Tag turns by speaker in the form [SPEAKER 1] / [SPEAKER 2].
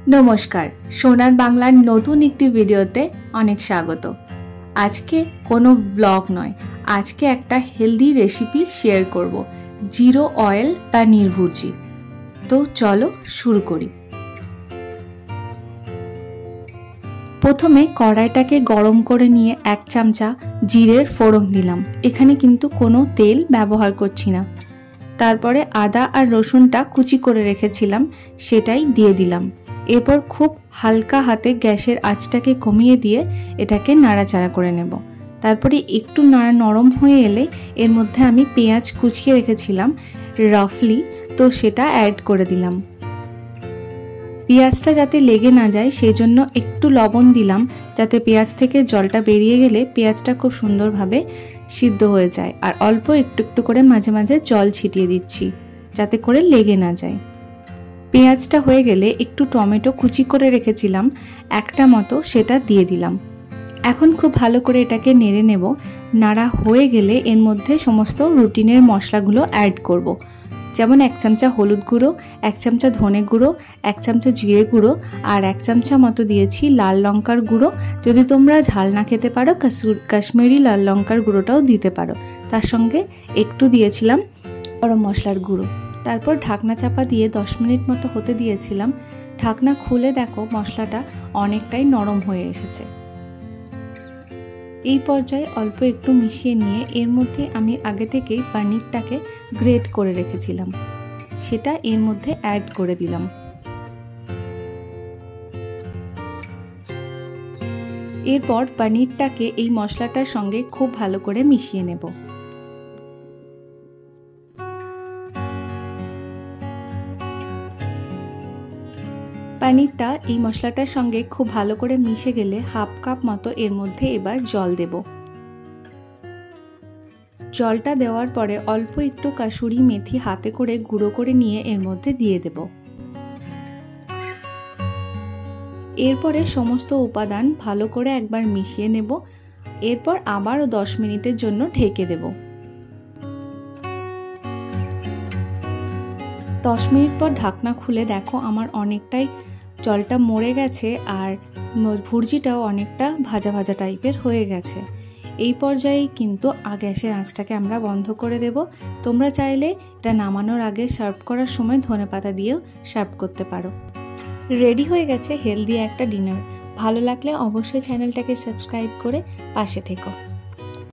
[SPEAKER 1] নমস্কার, সোনার বাংলার নতুন একটি ভিডিওতে অনেক স্বাগত। আজকে কোনো ব্লগ নয়, আজকে একটা হেলদি রেসিপি শেয়ার করব, জিরো অয়েল পনির ভুর্জি। তো চলো শুরু করি। প্রথমে কড়াইটাকে গরম করে নিয়ে 1 চামচা জিরের ফোড়ন দিলাম। এখানে কিন্তু কোনো তেল ব্যবহার করছি না। তারপরে আদা আর রসুনটা কুচি করে রেখেছিলাম, সেটাই দিয়ে দিলাম। এরপর খুব হালকা হাতে গ্যাসের আঁচটাকে কমিয়ে দিয়ে এটাকে নাড়াচাড়া করে নেব। তারপরে একটু নরম হয়ে এলে এর মধ্যে আমি পেঁয়াজ কুচিয়ে রেখেছিলাম রাফলি, তো সেটা অ্যাড করে দিলাম। পেঁয়াজটা যাতে লেগে না যায় সেই জন্য একটু লবণ দিলাম, যাতে পেঁয়াজ থেকে জলটা বেরিয়ে গেলে পেঁয়াজটা খুব সুন্দরভাবে সিদ্ধ হয়ে যায়। আর অল্প একটু একটু করে মাঝে মাঝে জল ছিটিয়ে দিচ্ছি, যাতে করে লেগে না যায়। পেঁয়াজটা হয়ে গেলে একটু টমেটো কুচি করে রেখেছিলাম একটা মতো, সেটা দিয়ে দিলাম। এখন খুব ভালো করে এটাকে নেড়ে নেব। নাড়া হয়ে গেলে এর মধ্যে সমস্ত রুটিনের মশলাগুলো অ্যাড করব। যেমন 1 চামচা হলুদ গুঁড়ো, 1 চামচা ধনে গুঁড়ো, 1 চামচা জিরে গুঁড়ো আর 1 চামচা মতো দিয়েছি লাল লঙ্কার গুঁড়ো। যদি তোমরা ঝাল না খেতে পারো কাশ্মীরি লাল লঙ্কার গুঁড়োটাও দিতে পারো। তার সঙ্গে একটু দিয়েছিলাম গরম মশলার গুঁড়ো। তারপর ঢাকনা চাপা দিয়ে 10 মিনিট মতো হতে দিয়েছিলাম। ঢাকনা খুলে দেখো মশলাটা অনেকটাই নরম হয়ে এসেছে। এই পর্যায়ে অল্প একটু মিশিয়ে নিয়ে এর মধ্যে আমি আগে থেকেই পনিরটাকে গ্রেট করে রেখেছিলাম, সেটা এর মধ্যে অ্যাড করে দিলাম। এরপর পনিরটাকে এই মশলাটার সঙ্গে খুব ভালো করে মিশিয়ে নেব। পনিরটা এই মশলাটার সঙ্গে খুব ভালো করে মিশে গেলে 1/2 কাপ মতো এর মধ্যে এবার জল দেব। জলটা দেওয়ার পরে অল্প একটু কাসুরি মেথি হাতে করে গুঁড়ো করে নিয়ে এর মধ্যে দিয়ে দেব। এরপরে সমস্ত উপাদান ভালো করে একবার মিশিয়ে নেব। এরপর আবারও 10 মিনিটের জন্য ঢেকে দেব। 10 মিনিট পর ঢাকনা খুলে দেখো আমার অনেকটাই জলটা মরে গেছে আর ভুর্জিটাও অনেকটা ভাজা ভাজা টাইপের হয়ে গেছে। এই পর্যায়ে কিন্তু গ্যাসের আঁচটাকে আমরা বন্ধ করে দেব। তোমরা চাইলে এটা নামানোর আগে সার্ভ করার সময় ধনেপাতা দিয়েও সার্ভ করতে পারো। রেডি হয়ে গেছে হেলদি একটা ডিনার। ভালো লাগলে অবশ্যই চ্যানেলটাকে সাবস্ক্রাইব করে পাশে থেকো।